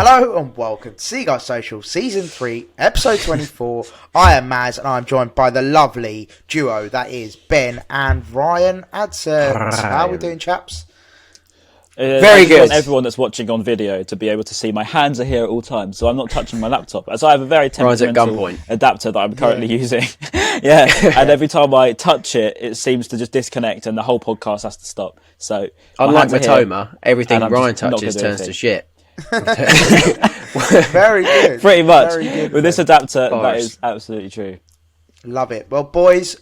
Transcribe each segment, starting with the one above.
Hello and welcome to Seagulls Social Season 3, Episode 24. I am Maz and I'm joined by the lovely duo that is Ben and Ryan Adson. How are we doing, chaps? Very good. I want everyone that's watching on video to be able to see my hands are here at all times, so I'm not touching my laptop, as I have a very temperamental adapter that I'm currently using. And every time I touch it, it seems to just disconnect and the whole podcast has to stop. So, unlike Mitoma, everything Ryan touches turns to shit. Very good. Pretty much. Good, with this adapter, that is absolutely true. Love it. Well, boys,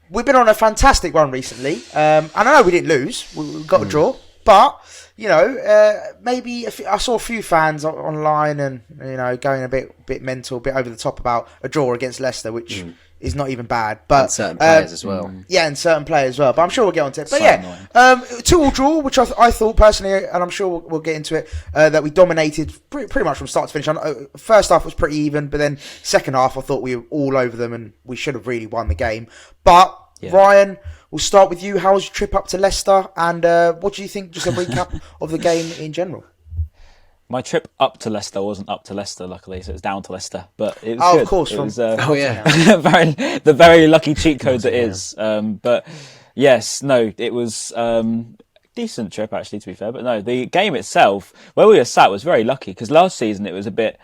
we've been on a fantastic run recently. And I know we didn't lose. We got a draw. But, you know, maybe I saw a few fans online and, you know, going a bit mental, a bit over the top about a draw against Leicester, which is not even bad. But and certain players as well. Yeah, and certain players as well. But I'm sure we'll get onto it. But yeah, 2-2 draw, which I thought personally, and I'm sure we'll get into it, that we dominated pretty much from start to finish. First half was pretty even, but then second half I thought we were all over them and we should have really won the game. But, Ryan, we'll start with you. How was your trip up to Leicester? And what do you think, just a recap of the game in general? My trip up to Leicester wasn't up to Leicester, luckily, so it's down to Leicester. But it was good. Of course. It was, the very lucky cheat code that is. But yes, no, it was decent trip, actually, to be fair. But no, the game itself, where we were sat, was very lucky. Because last season, I was a bit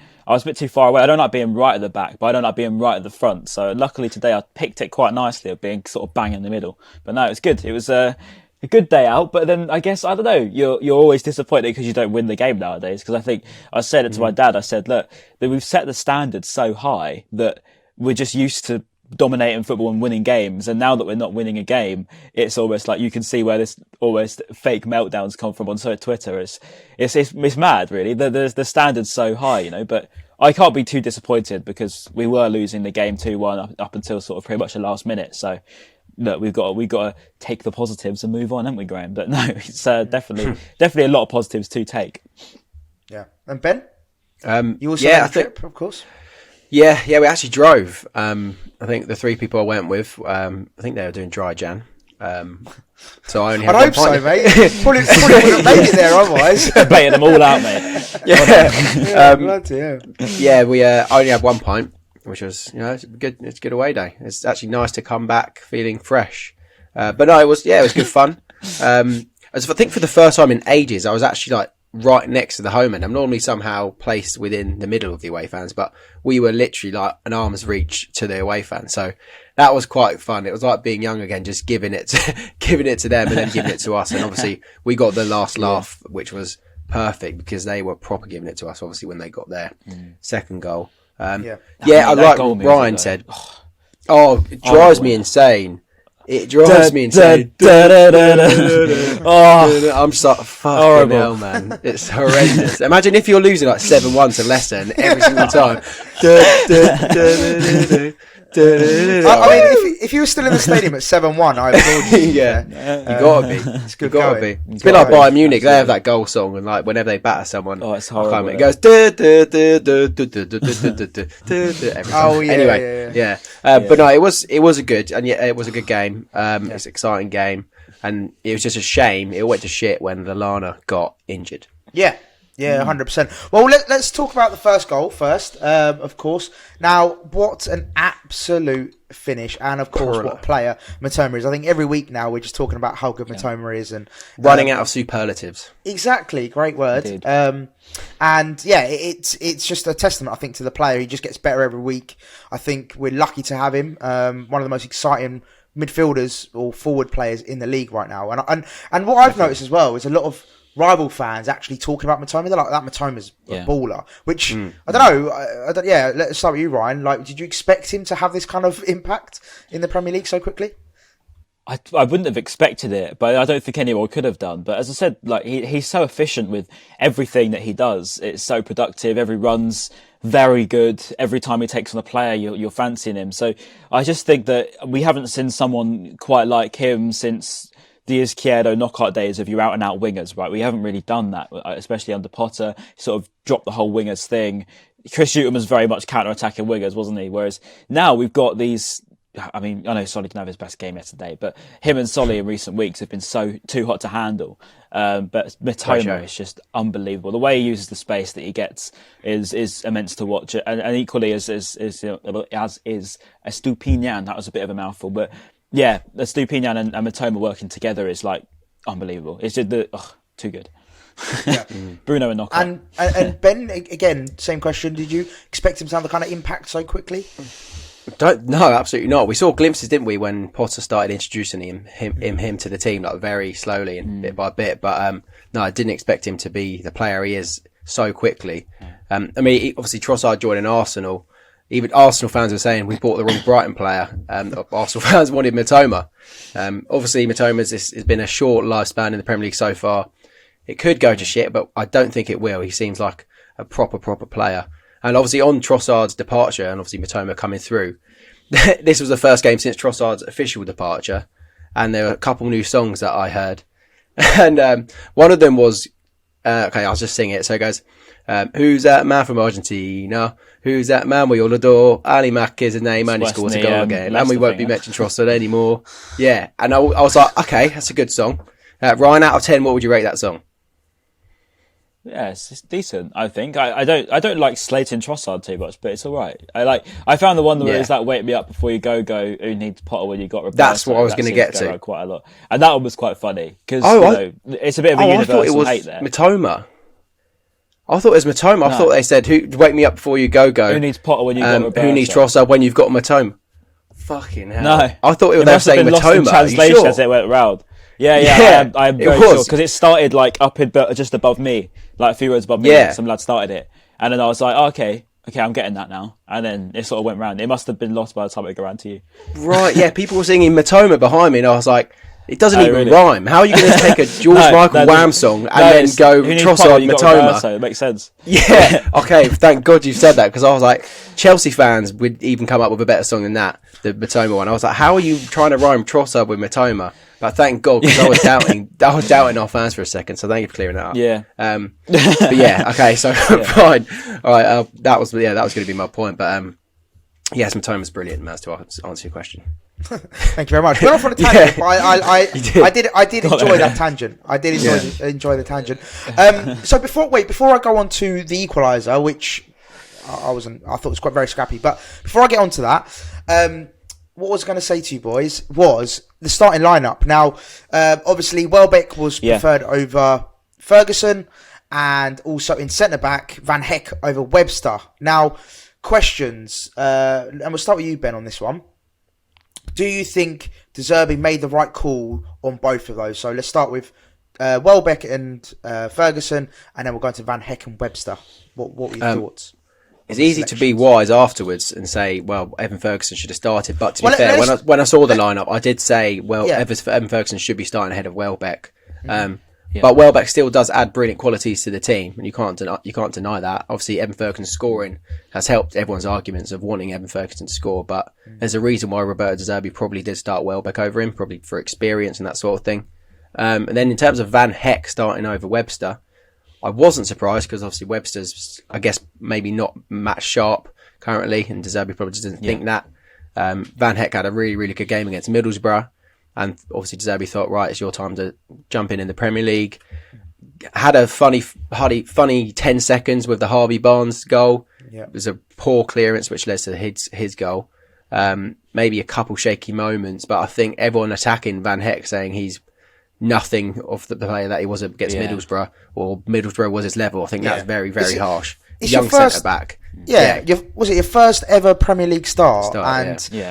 too far away. I don't like being right at the back, but I don't like being right at the front. So luckily today I picked it quite nicely of being sort of bang in the middle. But no, it was good. It was a good day out. But then I guess, I don't know, you're always disappointed because you don't win the game nowadays. Because I think I said it to my dad. I said, look, that we've set the standard so high that we're just used to dominating football and winning games, and now that we're not winning a game, it's almost like you can see where this almost fake meltdowns come from on Twitter. It's mad, really. The standard's so high, you know. But I can't be too disappointed because we were losing the game 2-1 up until sort of pretty much the last minute. So look, we've got to take the positives and move on, haven't we, Graham? But no, it's definitely a lot of positives to take. Yeah, and Ben, you also had a trip, of course. Yeah, we actually drove. I think the three people I went with, I think they were doing dry Jan. So I only had I hope so, mate. Probably wouldn't have made it there otherwise. Baited them all out, mate. Glad to hear. Yeah, we only had 1 pint, which was, you know, it's a good away day. It's actually nice to come back feeling fresh. But no, it was good fun. As I think for the first time in ages, I was actually like right next to the home end. I'm normally somehow placed within the middle of the away fans, but we were literally like an arm's reach to the away fans. So that was quite fun. It was like being young again, just giving it to them and then giving it to us. And obviously we got the last laugh, which was perfect because they were proper giving it to us, obviously, when they got their second goal. I like what Ryan said. Oh, it drives me insane. It drives me insane. I'm so fucking hell, man. It's horrendous. Imagine if you're losing like 7-1 to Leicester and every single time. I mean, if you were still in the stadium at 7-1, I applaud you. Yeah, you gotta be. It's good. You gotta be. It's a bit like Bayern Munich. They have that goal song, and like whenever they batter someone, it's horrible. It goes. Anyway, yeah. But no, it was a good, and yeah, it was a good game. It's an exciting game, and it was just a shame it went to shit when Lallana got injured. Yeah, 100%. Well, let's talk about the first goal first, of course. Now, what an absolute finish, and of course, what a player Mitoma is. I think every week now we're just talking about how good Mitoma is, and running out of superlatives. Exactly, great word. And yeah, it's just a testament, I think, to the player. He just gets better every week. I think we're lucky to have him. One of the most exciting midfielders or forward players in the league right now. And what I've noticed as well is a lot of rival fans actually talking about Mitoma. They're like, that Mitoma's a baller, which I don't know. Let's start with you, Ryan. Like, did you expect him to have this kind of impact in the Premier League so quickly? I wouldn't have expected it, but I don't think anyone could have done. But as I said, like he's so efficient with everything that he does. It's so productive. Every run's very good. Every time he takes on a player, you're fancying him. So I just think that we haven't seen someone quite like him since the Izquierdo knockout days of your out-and-out wingers, right? We haven't really done that, especially under Potter. He sort of dropped the whole wingers thing. Chris Hughton was very much counter-attacking wingers, wasn't he? Whereas now we've got these I mean, I know Solly didn't have his best game yesterday, but him and Solly in recent weeks have been too hot to handle. But Mitoma is just unbelievable. The way he uses the space that he gets is immense to watch. And equally as is Estupinan. That was a bit of a mouthful, but yeah, Estupinan and Mitoma working together is like unbelievable. It's just too good. Yeah. Bruno and knockout. And Ben, again, same question. Did you expect him to have the kind of impact so quickly? No, absolutely not. We saw glimpses, didn't we, when Potter started introducing him to the team, like very slowly and bit by bit. But no, I didn't expect him to be the player he is so quickly. I mean, obviously Trossard joining Arsenal. Even Arsenal fans were saying we bought the wrong Brighton player. Arsenal fans wanted Mitoma. Obviously, Mitoma's has been a short lifespan in the Premier League so far. It could go to shit, but I don't think it will. He seems like a proper player. And obviously on Trossard's departure, and obviously Mitoma coming through, this was the first game since Trossard's official departure, and there were a couple new songs that I heard. And one of them was, okay, I'll just sing it. So it goes, who's that man from Argentina? Who's that man we all adore? Ali Mack is his name, and he scores a goal again. And we won't be mentioning Trossard anymore. Yeah, and I was like, okay, that's a good song. Ryan, out of 10, what would you rate that song? Yeah, it's decent. I think I don't like slating Trossard too much, but it's all right. I found the one where it's that "Wake Me Up Before You Go." Who needs Potter when you got Roberto? That's what I was going to get to quite a lot, and that one was quite funny because it's a bit of a universal hate there. Mitoma. I thought it was Mitoma. I thought they said, "Who wake me up before you go?" Who needs Potter when you got Roberto? Who needs Trossard when you've got Mitoma? Fucking hell! No, I thought they were saying Mitoma. Translation sure? as it went round. Yeah, I'm very sure because it started like just above me, like a few words above me. Yeah. Some lad started it, and then I was like, okay, I'm getting that now. And then it sort of went round. It must have been lost by the time it got around to you. Right? Yeah, people were singing Mitoma behind me, and I was like, it doesn't even really? rhyme. How are you going to take a George Michael Wham song and then go Trossard Mitoma? It makes sense. Yeah. Okay. Thank God you said that because I was like, Chelsea fans would even come up with a better song than that, the Mitoma one. I was like, how are you trying to rhyme Trossard with Mitoma? But thank God, because I was doubting our fans for a second. So thank you for clearing that up. Yeah. But yeah, okay. So fine. All right. That was going to be my point. But yes, Mitoma's brilliant. That's to answer your question. Thank you very much. We're off on a tangent, but I did enjoy that tangent. I did enjoy the tangent. So before I go on to the equaliser, which I thought was quite very scrappy. But before I get on to that, what I was going to say to you boys was the starting lineup. Now, obviously, Welbeck was preferred over Ferguson, and also in centre back, Van Hecke over Webster. Now, questions, and we'll start with you, Ben, on this one. Do you think De Zerbi made the right call on both of those? So let's start with Welbeck and Ferguson, and then we'll go into Van Hecke and Webster. What were your thoughts? It's easy to be wise afterwards and say, well, Evan Ferguson should have started. But to be fair, when I saw the lineup, I did say, well, Evan Ferguson should be starting ahead of Welbeck. But Welbeck still does add brilliant qualities to the team, and you can't deny that. Obviously, Evan Ferguson's scoring has helped everyone's arguments of wanting Evan Ferguson to score. But there's a reason why Roberto De Zerbi probably did start Welbeck over him, probably for experience and that sort of thing. And then in terms of Van Hecke starting over Webster, I wasn't surprised because obviously Webster's, I guess, maybe not match sharp currently, and De Zerbi probably doesn't think that. Van Hecke had a really, really good game against Middlesbrough, and obviously De Zerbi thought, right, it's your time to jump in the Premier League. Had a funny 10 seconds with the Harvey Barnes goal. Yeah. It was a poor clearance which led to his goal. Maybe a couple shaky moments, but I think everyone attacking Van Hecke saying he's nothing of the player that he was against Middlesbrough, or Middlesbrough was his level. I think that's very, very harsh. Young centre back. Was it your first ever Premier League start?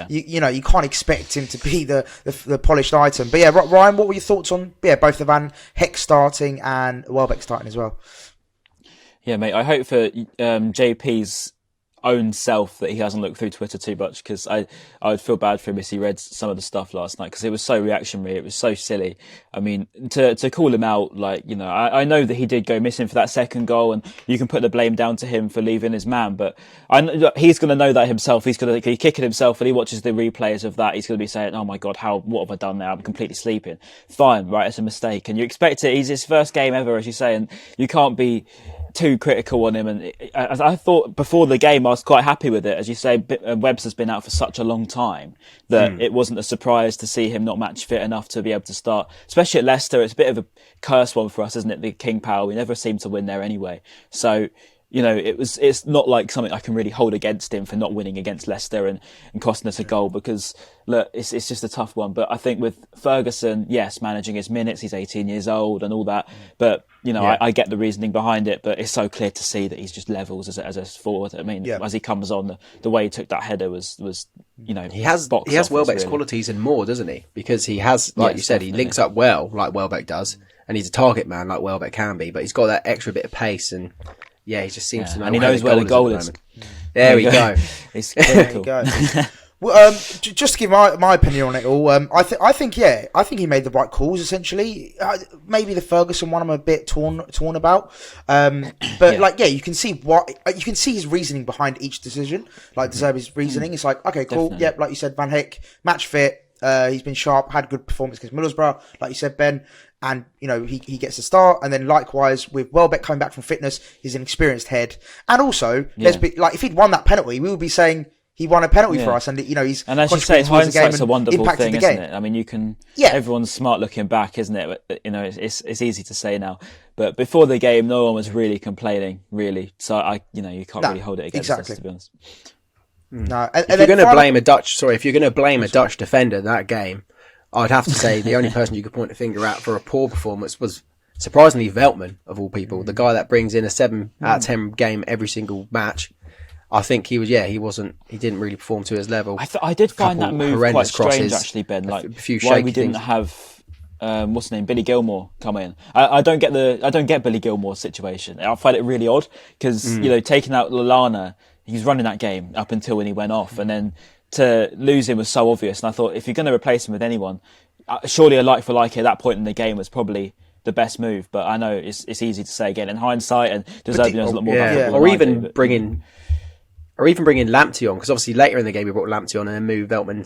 You can't expect him to be the polished item. But yeah, Ryan, what were your thoughts on both the Van Hecke starting and Welbeck starting as well? Yeah, mate. I hope for JP's own self that he hasn't looked through Twitter too much, because I would feel bad for him if he read some of the stuff last night, because it was so reactionary, it was so silly. I mean, to call him out, like, you know, I know that he did go missing for that second goal, and you can put the blame down to him for leaving his man, but he's going to know that himself. He's going to kick it himself, and he watches the replays of that. He's going to be saying, oh my God, what have I done now? I'm completely sleeping. Fine, right, it's a mistake, and you expect it. He's his first game ever, as you say, and you can't be too critical on him. And as I thought before the game, I was quite happy with it. As you say, Webster's been out for such a long time that it wasn't a surprise to see him not match fit enough to be able to start. Especially at Leicester, it's a bit of a curse one for us, isn't it? The King Power, we never seem to win there anyway. So, it's not like something I can really hold against him for not winning against Leicester and costing us a goal, because look, it's just a tough one. But I think with Ferguson, yes, managing his minutes, he's 18 years old and all that. But, I get the reasoning behind it, but it's so clear to see that he's just levels as a forward. I mean, as he comes on, the way he took that header was he has Welbeck's qualities and more, doesn't he? Because he has, like you said, definitely. He links up well, like Welbeck does, and he's a target man like Welbeck can be, but he's got that extra bit of pace and he just seems to know. And he knows where the goal is. There we go. It's critical. Well, just to give my opinion on it all, I think he made the right calls. Essentially, maybe the Ferguson one I'm a bit torn about, but you can see his reasoning behind each decision. Like De Zerbi's reasoning, it's like, okay, cool, Definitely. like you said, Van Hecke, match fit. He's been sharp, had good performance against Middlesbrough, like you said, Ben, and he gets a start. And then likewise with Welbeck coming back from fitness, he's an experienced head. And also, if he'd won that penalty, we would be saying he won a penalty for us, and he's and as you say, hindsight's a wonderful thing, isn't it? I mean, everyone's smart looking back, isn't it? It's easy to say now, but before the game, no one was really complaining, really. So you can't really hold it against us, to be honest. No, if you're going to blame a Dutch defender in that game, I'd have to say the only person you could point a finger at for a poor performance was surprisingly Veltman, of all people, the guy that brings in a 7 out of 10 game every single match. I think he didn't really perform to his level. I did find that move quite strange, actually, Ben. Like, why we didn't have what's his name, Billy Gilmore, come in. I don't get Billy Gilmore's situation. I find it really odd because taking out Lallana, he was running that game up until when he went off, and then to lose him was so obvious. And I thought, if you're going to replace him with anyone, surely a like for like at that point in the game was probably the best move. But I know it's easy to say again in hindsight, and De Zerbi knows a lot more about football. Or even bringing Lamptey on, because obviously later in the game we brought Lamptey on and then moved Veltman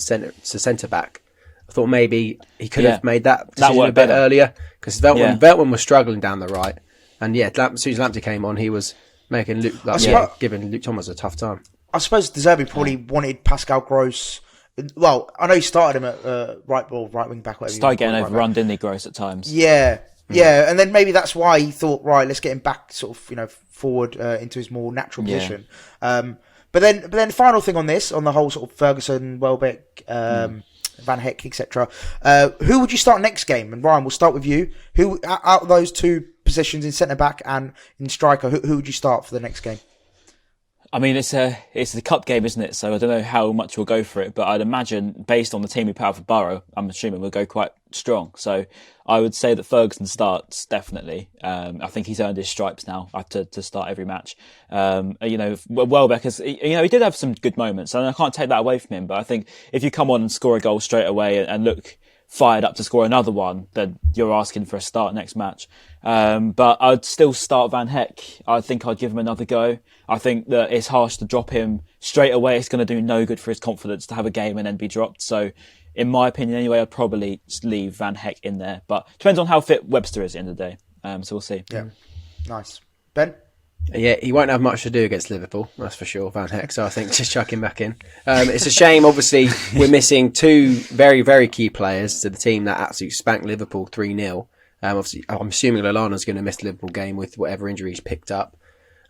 to centre back. I thought maybe he could have made that decision a bit earlier, because Veltman was struggling down the right, and as soon as Lamptey came on, he was making giving Luke Thomas a tough time. I suppose De Zerbi probably wanted Pascal Gross. Well, I know he started him at right wing back. Started getting overrun, didn't he, Gross, at times? Yeah, and then maybe that's why he thought, right, let's get him back, sort of, forward into his more natural position. But then the final thing on the whole sort of Ferguson, Welbeck, Van Hecke, etc. Who would you start next game? And Ryan, we'll start with you. Who out of those two positions in centre back and in striker, who would you start for the next game? I mean, it's the cup game, isn't it? So I don't know how much we'll go for it, but I'd imagine, based on the team we put out for Borough, I'm assuming we'll go quite strong. So I would say that Ferguson starts, definitely. I think he's earned his stripes now to start every match. Welbeck he did have some good moments, and I can't take that away from him. But I think if you come on and score a goal straight away and look fired up to score another one, then you're asking for a start next match. But I'd still start Van Hecke. I think I'd give him another go. I think that it's harsh to drop him straight away. It's going to do no good for his confidence to have a game and then be dropped. So, in my opinion anyway, I'd probably just leave Van Hecke in there. But depends on how fit Webster is at the end of the day. So we'll see. Yeah, nice. Ben? Yeah, he won't have much to do against Liverpool, that's for sure, Van Hecke. So I think just chuck him back in. It's a shame, obviously, we're missing two very, very key players to the team that absolutely spanked Liverpool 3-0. Obviously, I'm assuming Lallana's going to miss the Liverpool game with whatever injury he's picked up.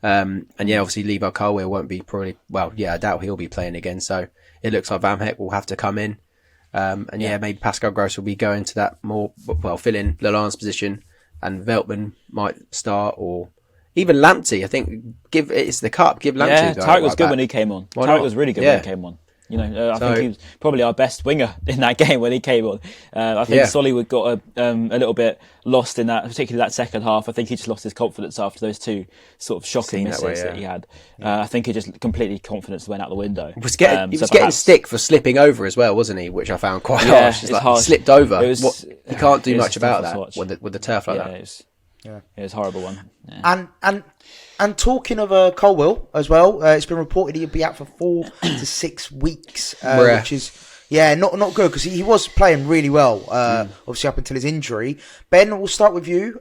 Obviously, Levi Colwill won't be I doubt he'll be playing again. So it looks like Van Hecke will have to come in. Maybe Pascal Gross will be going to that fill in Lallana's position, and Veltman might start, or even Lamptey. I think it's the cup. Give Lamptey. Yeah, Tarek was good when he came on. Tarek was really good when he came on. I think he was probably our best winger in that game when he came on. I think Sollywood got a little bit lost in that, particularly that second half. I think he just lost his confidence after those two sort of shocking misses that he had. I think he just completely confidence went out the window. He was getting stick for slipping over as well, wasn't he? Which I found quite harsh. It's like harsh. He slipped over. He can't do much about that with the turf like that. It was a horrible one. Yeah. And talking of Colwill as well, it's been reported he'll be out for 4 to 6 weeks, which is not good, because he was playing really well, obviously up until his injury. Ben, we'll start with you.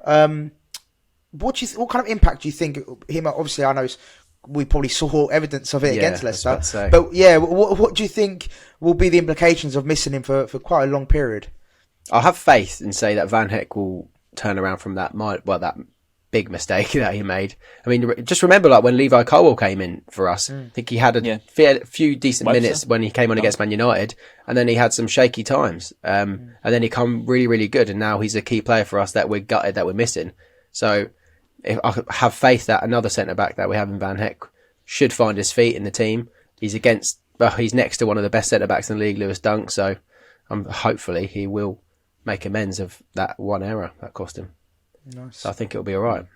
what kind of impact do you think him? Obviously, I know we probably saw evidence of it against Leicester, but yeah, what do you think will be the implications of missing him for quite a long period? I'll have faith and say that Van Hecke will turn around from that big mistake that he made. I mean, just remember, like when Levi Colwill came in for us, I think he had a few decent minutes when he came on against Man United, and then he had some shaky times, and then he come really, really good, and now he's a key player for us that we're gutted that we're missing. So I have faith that another centre back that we have in Van Hecke should find his feet in the team. He's next to one of the best centre backs in the league, Lewis Dunk. So hopefully he will make amends of that one error that cost him. Nice. So I think it'll be all right.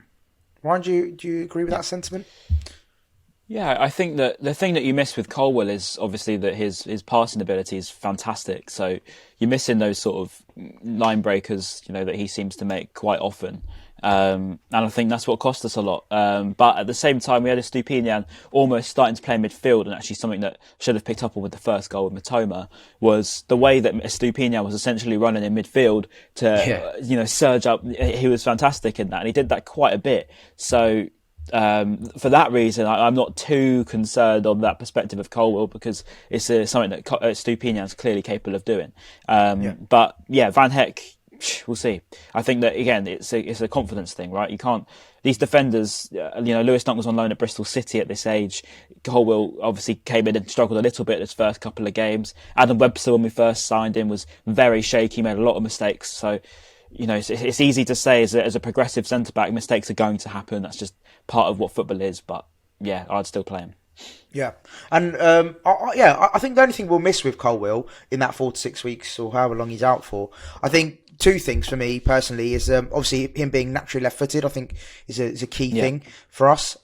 Ryan, do you agree with that sentiment? Yeah, I think that the thing that you miss with Colwill is obviously that his passing ability is fantastic. So you're missing those sort of line breakers, that he seems to make quite often. And I think that's what cost us a lot. But at the same time, we had Estupinan almost starting to play midfield, and actually something that should have picked up on with the first goal with Mitoma was the way that Estupinan was essentially running in midfield to, surge up. He was fantastic in that, and he did that quite a bit. So for that reason, I'm not too concerned on that perspective of Colwill, because it's something that Estupinan's clearly capable of doing. But yeah, Van Hecke, we'll see. I think that again, it's a confidence thing, right? You can't. These defenders, Lewis Dunk was on loan at Bristol City at this age. Colwill obviously came in and struggled a little bit his first couple of games. Adam Webster, when we first signed him, was very shaky, made a lot of mistakes. So, it's easy to say as a progressive centre back, mistakes are going to happen. That's just part of what football is. But yeah, I'd still play him. Yeah, and I think the only thing we'll miss with Colwill in that 4 to 6 weeks or however long he's out for, I think two things for me personally is obviously him being naturally left-footed. I think is a key thing for us.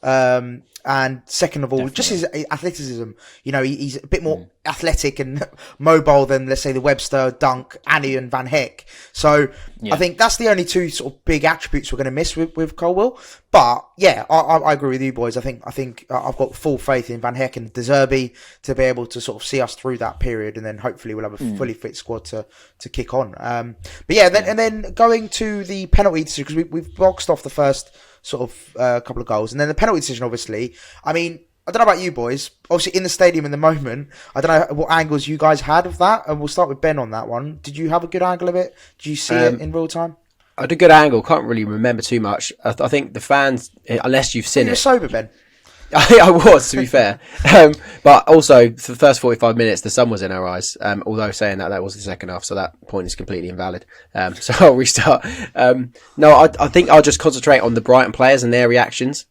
And second of all, just his athleticism. He's a bit more athletic and mobile than, let's say, the Webster, Dunk, Annie and Van Hecke. So I think that's the only two sort of big attributes we're going to miss with Colwill. But yeah, I agree with you boys. I think I've got full faith in Van Hecke and De Zerbi to be able to sort of see us through that period, and then hopefully we'll have a fully fit squad to kick on. But yeah, and then going to the penalty decision, because we've boxed off the first sort of couple of goals, and then the penalty decision, obviously. I mean, I don't know about you boys. Obviously, in the stadium in the moment, I don't know what angles you guys had of that, and we'll start with Ben on that one. Did you have a good angle of it? Did you see it in real time? I had a good angle. Can't really remember too much. I think the fans, unless you've seen You're sober, Ben. I was, to be fair. But also, for the first 45 minutes, the sun was in our eyes. Although saying that was the second half, so that point is completely invalid. So I'll restart. No, I think I'll just concentrate on the Brighton players and their reactions.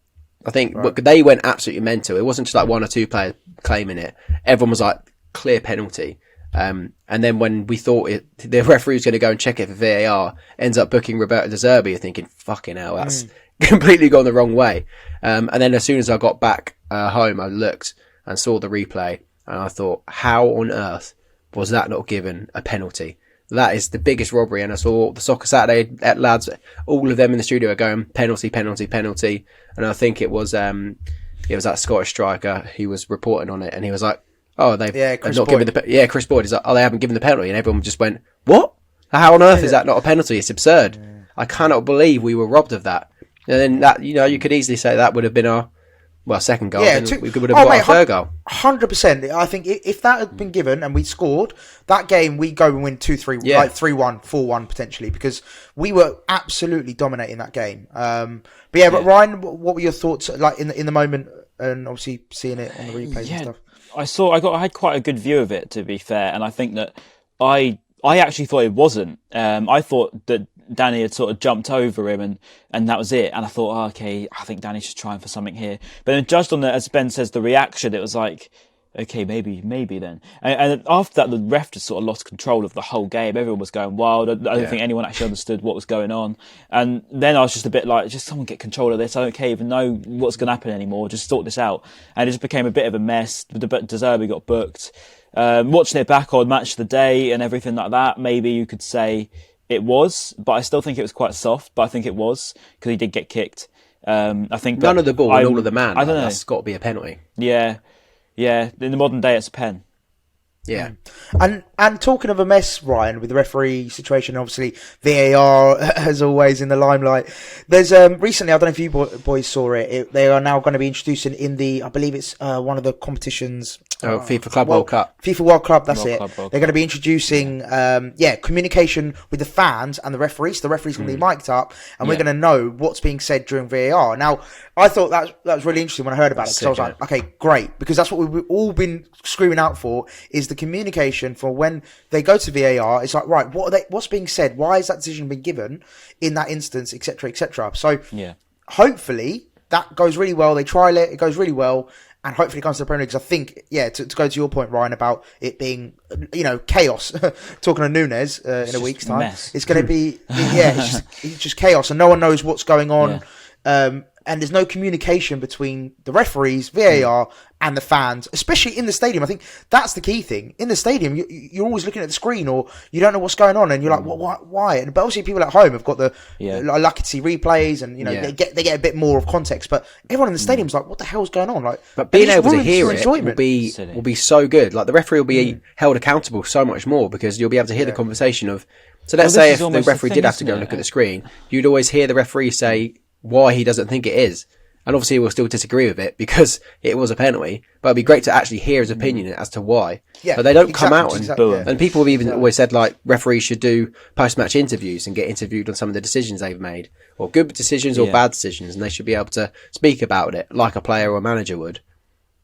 I think they went absolutely mental. It wasn't just like one or two players claiming it. Everyone was like, clear penalty. And then when we thought the referee was going to go and check it for VAR, ends up booking Roberto De Zerbi. You're thinking, fucking hell, that's completely gone the wrong way. And then as soon as I got back home, I looked and saw the replay, and I thought, how on earth was that not given a penalty? That is the biggest robbery. And I saw the Soccer Saturday lads, all of them in the studio are going penalty, penalty, penalty. And I think it was that Scottish striker. He was reporting on it, and he was like, "Oh, they've not given the Chris Boyd." He's like, "Oh, they haven't given the penalty," and everyone just went, "What? How on earth is that not a penalty? It's absurd. I cannot believe we were robbed of that." And then that, you could easily say that would have been our second goal. Yeah, we would have got our third goal. 100%. I think if that had been given and we scored that game, we'd go and win 2-3, like 3-1, 4-1 potentially, because we were absolutely dominating that game. But Ryan, what were your thoughts like in the moment, and obviously seeing it on the replays and stuff? I had quite a good view of it, to be fair, and I think that I actually thought it wasn't. I thought that Danny had sort of jumped over him and that was it. And I thought, okay, I think Danny's just trying for something here. But then judged on as Ben says, the reaction, it was like, okay, maybe then. And after that, the ref just sort of lost control of the whole game. Everyone was going wild. I don't think anyone actually understood what was going on. And then I was just a bit like, just someone get control of this. I don't even know what's going to happen anymore. Just sort this out. And it just became a bit of a mess. De Zerbi got booked. Watching it back on Match of the Day and everything like that, maybe you could say it was, but I still think it was quite soft. But I think it was because he did get kicked. I think none of the ball and all of the man. I don't know. That's got to be a penalty. Yeah. In the modern day, it's a pen. Yeah. And talking of a mess, Ryan, with the referee situation, obviously VAR as always in the limelight. There's recently, I don't know if you boys saw it. They are now going to be introducing in the, I believe it's one of the competitions. FIFA Club World Cup. FIFA World Cup. That's World it. Club. They're going to be introducing communication with the fans and the referees. So the referee's going to be mic'd up, and we're going to know what's being said during VAR. Now, I thought that was really interesting when I heard about it, because I was like, okay, great, because that's what we've all been screaming out for, is the communication for when they go to VAR. It's like, right, what's being said? Why has that decision been given in that instance, etc., etc. So hopefully that goes really well. They trial it goes really well, and hopefully it comes to the Premier League. Because I think, to go to your point, Ryan, about it being, chaos. Talking to Nunes in a week's time, it's going to be, it's just chaos, and no one knows what's going on. And there's no communication between the referees, VAR, and the fans, especially in the stadium. I think that's the key thing. In the stadium, you're always looking at the screen, or you don't know what's going on, and you're like, why? But obviously, people at home have got the lucky to see replays, and they get a bit more of context. But everyone in the stadium's like, what the hell's going on? Like, but being able to hear it will be so good. Like, the referee will be held accountable so much more, because you'll be able to hear the conversation of. So let's say if the referee did have to go and look at the screen, you'd always hear the referee say why he doesn't think it is. And obviously we'll still disagree with it because it was a penalty, but it'd be great to actually hear his opinion as to why. But they don't come out and people have even always said, like, referees should do post-match interviews and get interviewed on some of the decisions they've made, or good decisions or bad decisions, and they should be able to speak about it like a player or a manager would.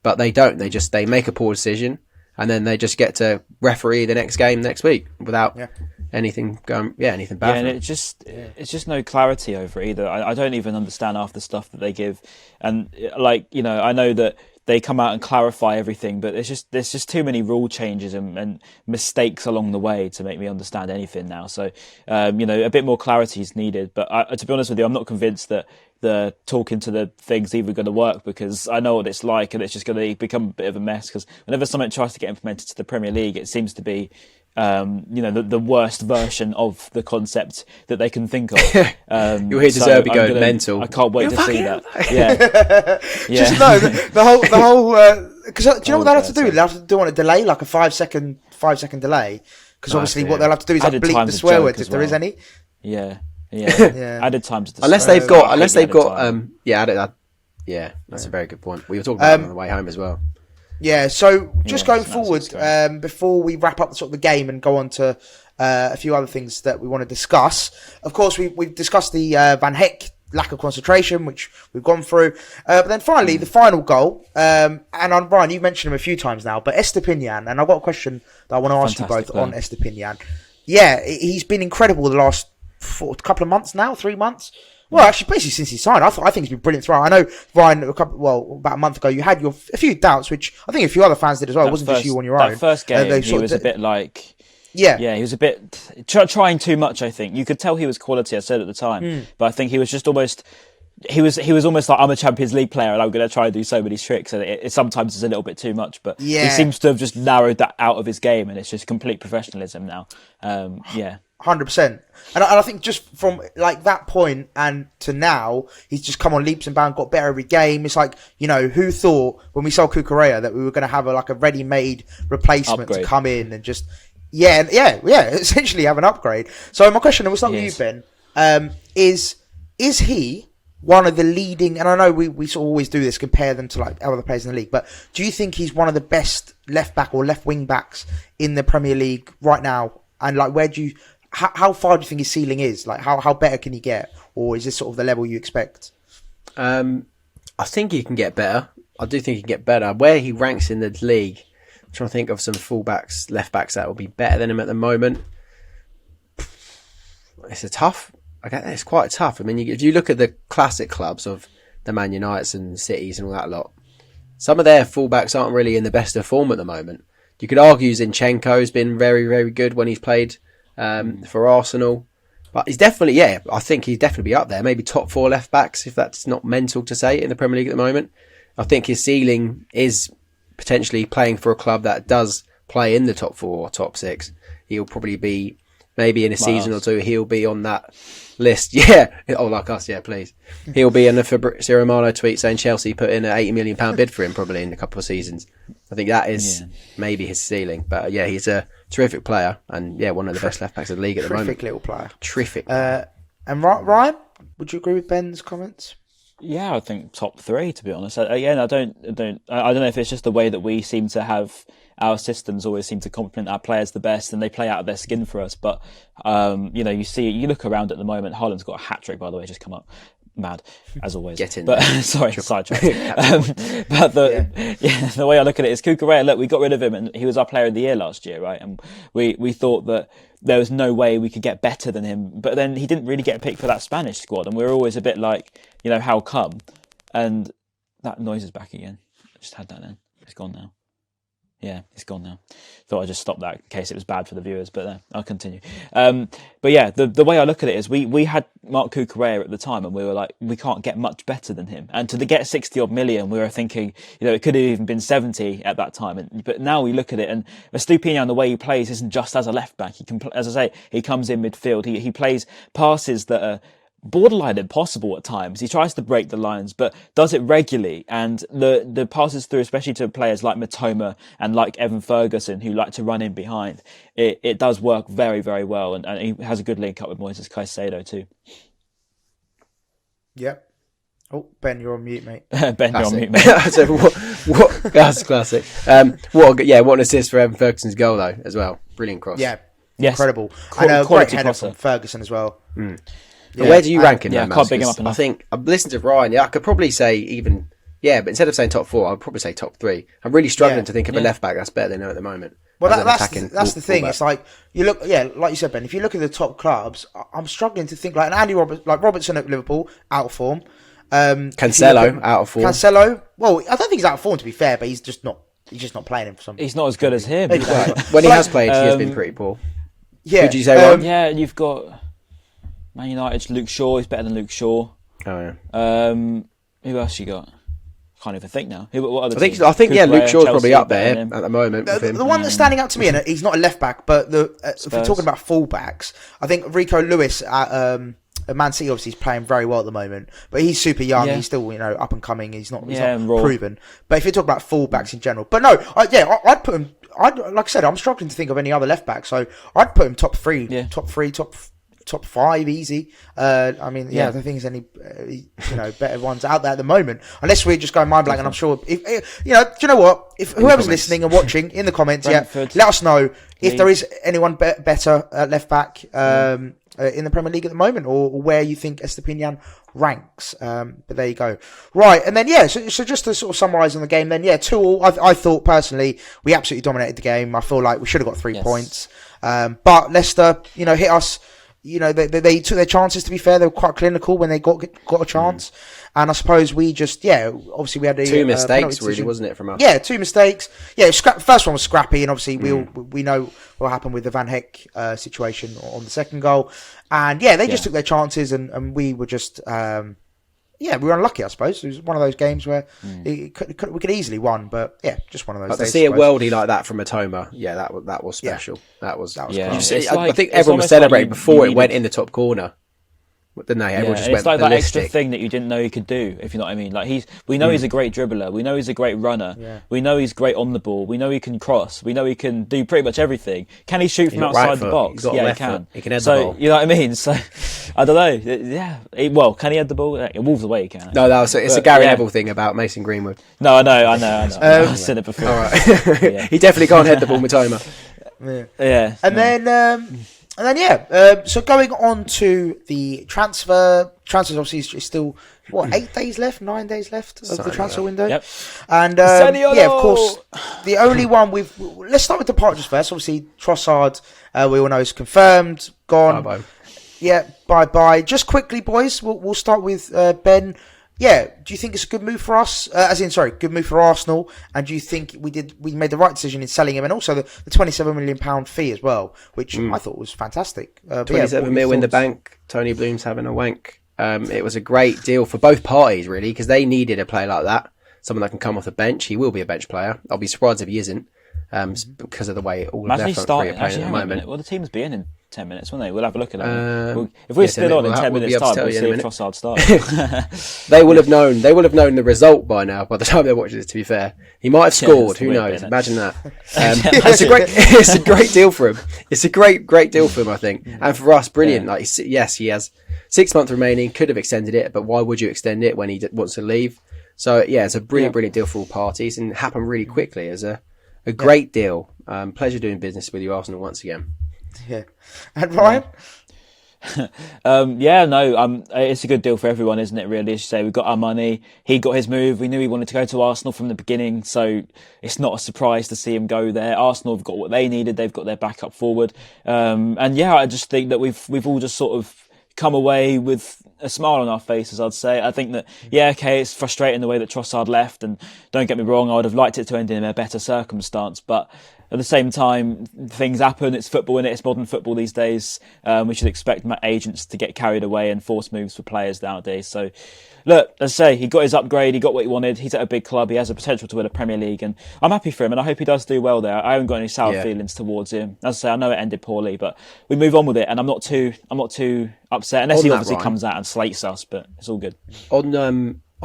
But they don't. They make a poor decision, and then they just get to referee the next game next week without anything anything bad. And it's just no clarity over it either. I don't even understand half the stuff that they give, and I know that they come out and clarify everything, but there's just too many rule changes and mistakes along the way to make me understand anything now. So a bit more clarity is needed. But to be honest with you, I'm not convinced that the talking to the thing's even going to work, because I know what it's like, and it's just going to become a bit of a mess. Because whenever something tries to get implemented to the Premier League, it seems to be the worst version of the concept that they can think of. You'll hear De Zerbi going mental. I can't wait to see that. Just no, the whole because do you know what they'll have to do? They'll have to do on a delay, like a 5 second delay, because obviously what they'll have to do is bleep the swear words if there is any. Added times. Unless they've got that's a very good point. We were talking about it on the way home as well. Yeah, so just going forward, before we wrap up sort of the game and go on to a few other things that we want to discuss. Of course, we've discussed the Van Hecke lack of concentration, which we've gone through. But then finally, the final goal. And Brian, you've mentioned him a few times now, but Estupinan, and I've got a question that I want to ask you both on Estupinan. Yeah, he's been incredible the last couple of months now, 3 months. Well, actually, basically since he signed, I think he's been brilliant throughout. I know, Ryan, about a month ago, you had a few doubts, which I think a few other fans did as well. It wasn't just you on your own. That first game, he was a bit like... he was a bit trying too much, I think. You could tell he was quality, I said at the time. But I think he was just almost... He was almost like, I'm a Champions League player and I'm going to try and do so many tricks, and it sometimes is a little bit too much, but he seems to have just narrowed that out of his game, and it's just complete professionalism now. 100%. And I think just from like that point and to now, he's just come on leaps and bounds, got better every game. It's like, who thought when we sold Cucurella that we were going to have a ready-made replacement to come in and just, essentially have an upgrade. So my question, and we'll start with you, Ben, is he one of the leading, and I know we sort of always do this, compare them to like other players in the league, but do you think he's one of the best left back or left wing backs in the Premier League right now? And like, how far do you think his ceiling is? Like, how better can he get? Or is this sort of the level you expect? I think he can get better. I do think he can get better. Where he ranks in the league, I'm trying to think of some full-backs, left-backs that will be better than him at the moment. It's quite tough. I mean, if you look at the classic clubs of the Man Uniteds and Cities and all that lot, some of their full-backs aren't really in the best of form at the moment. You could argue Zinchenko's been very, very good when he's played for Arsenal. But he's definitely, I think he'd definitely be up there. Maybe top 4 left backs, if that's not mental to say, in the Premier League at the moment. I think his ceiling is potentially playing for a club that does play in the top 4 or top 6. He'll probably be, maybe in a season or two, he'll be on that list. Like us, please. He'll be in the Fabrizio Romano tweet saying Chelsea put in an £80 million bid for him probably in a couple of seasons. I think that is maybe his ceiling. But he's a terrific player, and one of the best left backs of the league at the moment. Terrific little player. Terrific. And Ryan, would you agree with Ben's comments? Yeah, I think top 3, to be honest. Again, I don't know if it's just the way that we seem to have our systems always seem to complement our players the best, and they play out of their skin for us. But you look around at the moment. Haaland's got a hat trick, by the way, just come up. Mad as always. Get in. But sorry, sidetrack. But the way I look at it is Cucurella. Look, we got rid of him, and he was our player of the year last year, right? And we thought that there was no way we could get better than him. But then he didn't really get picked for that Spanish squad, and we were always a bit like, how come? And that noise is back again. I just had that then. It's gone now. Yeah, it's gone now. Thought I'd just stop that in case it was bad for the viewers, but I'll continue. But yeah, the way I look at it is we had Marc Cucurella at the time, and we were like, we can't get much better than him. And to get 60 odd million, we were thinking, it could have even been 70 at that time. But now we look at it, and Estupinan, the way he plays isn't just as a left back. He can, as I say, he comes in midfield. He plays passes that are borderline impossible at times. He tries to break the lines, but does it regularly. And the passes through, especially to players like Mitoma and like Evan Ferguson, who like to run in behind, it does work very, very well. And he has a good link up with Moises Caicedo too. Yep. Oh, Ben, you're on mute, mate. Ben, you're on mute, mate. So what? That's classic. What an assist for Evan Ferguson's goal though, as well. Brilliant cross. Yeah. Yes. Incredible. And a great header from Ferguson as well. Yeah. Where do you rank him? Yeah, though, I can't big him up enough. I think I've listened to Ryan. Yeah, I could probably say even. Yeah, but instead of saying top 4, I'd probably say top 3. I'm really struggling to think of a left back that's better than him at the moment. Well, that's the thing. It's like you look, like you said, Ben. If you look at the top clubs, I'm struggling to think like an Andy Robertson at Liverpool, out of form. Cancelo out of form. Cancelo. Well, I don't think he's out of form, to be fair, but he's just not playing him for some. He's not as good as him. When he has played, he has been pretty poor. Yeah. Who did you say, Ryan? Yeah, you've got Man United's Luke Shaw. He's better than Luke Shaw. Oh yeah. Who else you got? Can't even think now. What other I think Luke Shaw's probably up there at the moment. The one that's standing out to me, and he's not a left back, but if we're talking about full-backs, I think Rico Lewis at Man City obviously is playing very well at the moment, but he's super young. He's still up and coming. He's not proven. But if you're talking about full-backs in general, but no, I'd put him. Like I said, I'm struggling to think of any other left back, so I'd put him top 3, top 5 easy. I don't think there's any better ones out there at the moment, unless we're just going mind blank. And I'm sure if do you know what, if whoever's listening and watching in the comments, let us know if there is anyone better at left back in the Premier League at the moment, or where you think Estupinan ranks. But there you go. Right, and then so just to sort of summarise on the game, then 2-2. I thought personally we absolutely dominated the game. I feel like we should have got 3 points, but Leicester, hit us. They took their chances, to be fair. They were quite clinical when they got a chance. And I suppose we just, obviously we had 2 mistakes, really, wasn't it, from us? Yeah, 2 mistakes. Yeah, first one was scrappy, and obviously we know what happened with the Van Hecke situation on the second goal. And they just took their chances, and we were just, we were unlucky, I suppose. It was one of those games where we could easily won, but just one of those. But days, to see a worldie like that from Mitoma, that was special. That was I think everyone was celebrating before it went in the top corner. Didn't they? Everyone just went it's like ballistic. that extra thing that you didn't know he could do, if you know what I mean. Like we know he's a great dribbler. We know he's a great runner. Yeah. We know he's great on the ball. We know he can cross. We know he can do pretty much everything. Can he shoot from outside the box? Yeah, he can. He can head the ball. You know what I mean? So I don't know. Yeah. Can he head the ball? Wolves away, he can. No, it's a Gary Neville thing about Mason Greenwood. No, I know. I've seen it before. All right. He definitely can't head the ball, Mitoma. Yeah. And then so going on to the transfers obviously is still 8 days left, 9 days left of the transfer window. Yep. And of course, the only one let's start with departures first. Obviously, Trossard, we all know, is confirmed, gone. Bye. Yeah, bye. Just quickly, boys, we'll start with Ben. Yeah, do you think it's a good move for us? Good move for Arsenal. And do you think we made the right decision in selling him, and also the £27 million fee as well, which I thought was fantastic. 27 mil in the bank. Tony Bloom's having a wank. It was a great deal for both parties, really, because they needed a player like that, someone that can come off the bench. He will be a bench player. I'll be surprised if he isn't, because of the way all of their front three are playing at the moment. Well, the team's been in 10 minutes, won't they? We'll have a look at that. If we're still on in 10 minutes time, we'll see if Trossard starts. They will have known. They will have known the result by now. By the time they're watching this, to be fair, he might have scored. Who knows? Imagine that. It's a great deal for him. It's a great deal for him, I think, and for us, brilliant. Like, yes, he has 6 months remaining. Could have extended it, but why would you extend it when he wants to leave? So yeah, it's a brilliant deal for all parties, and happened really quickly. As a great deal. Pleasure doing business with you, Arsenal, once again. Yeah, and Ryan. It's a good deal for everyone, isn't it? Really, as you say, we got our money. He got his move. We knew he wanted to go to Arsenal from the beginning, so it's not a surprise to see him go there. Arsenal have got what they needed. They've got their backup forward, I just think that we've all just sort of come away with a smile on our faces, I'd say. I think that, it's frustrating the way that Trossard left, and don't get me wrong, I would have liked it to end in a better circumstance, but at the same time, things happen. It's football, innit? It's modern football these days. We should expect agents to get carried away and force moves for players nowadays. So, look, let's say he got his upgrade. He got what he wanted. He's at a big club. He has the potential to win a Premier League, and I'm happy for him. And I hope he does do well there. I haven't got any sour feelings towards him. As I say, I know it ended poorly, but we move on with it. And I'm not too upset unless he obviously comes out and slates us. But it's all good. On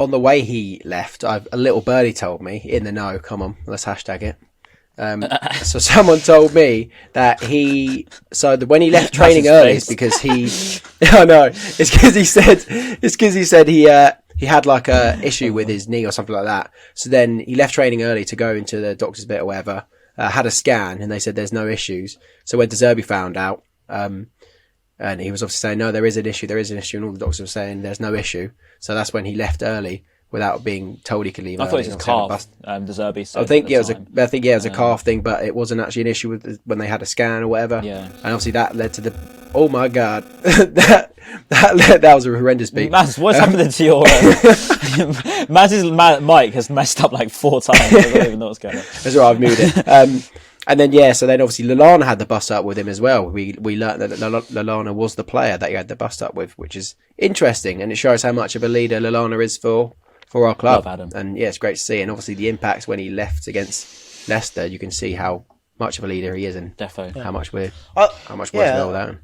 the way he left, a little birdie told me in the know. Come on, let's hashtag it. So someone told me that when he left training early, it's because he said he had like a issue with his knee or something like that. So then he left training early to go into the doctor's bit or whatever, had a scan, and they said there's no issues. So when De Zerbi found out, and he was obviously saying, no, there is an issue, and all the doctors were saying there's no issue. So that's when he left early, without being told he could leave. I thought it was his calf, De Zerbi. I think it was a calf thing, but it wasn't actually an issue with when they had a scan or whatever. Yeah. And obviously that led to the. Oh my god, that was a horrendous beat. Maz, what's happening to your? Maz's mic has messed up like 4 times. I don't even know what's going on. That's right, I've muted it. And then so then obviously Lallana had the bust up with him as well. We learnt that Lallana was the player that he had the bust up with, which is interesting, and it shows how much of a leader Lallana is for our club. Love Adam. And it's great to see. And obviously the impacts when he left against Leicester, you can see how much of a leader he is, and how much we're working well without him.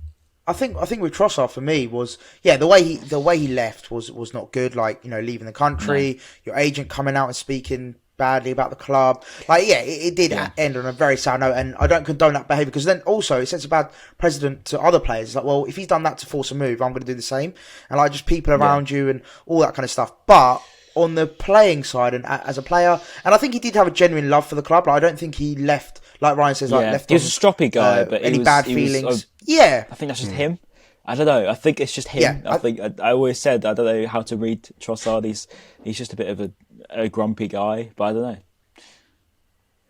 I think with Trossard, for me, was the way he left was not good. Like, leaving the country, your agent coming out and speaking badly about the club. Like, it did end on a very sad note, and I don't condone that behaviour, because then also it sets a bad precedent to other players. It's like, well, if he's done that to force a move, I'm going to do the same, and like just people around you and all that kind of stuff. But on the playing side and as a player, and I think he did have a genuine love for the club. Like, I don't think he left, like Ryan says, left. He was a stroppy guy, but any bad feelings. I think that's just him. I don't know. I think it's just him. Yeah, I always said I don't know how to read Trossard. He's just a bit of a grumpy guy, but I don't know.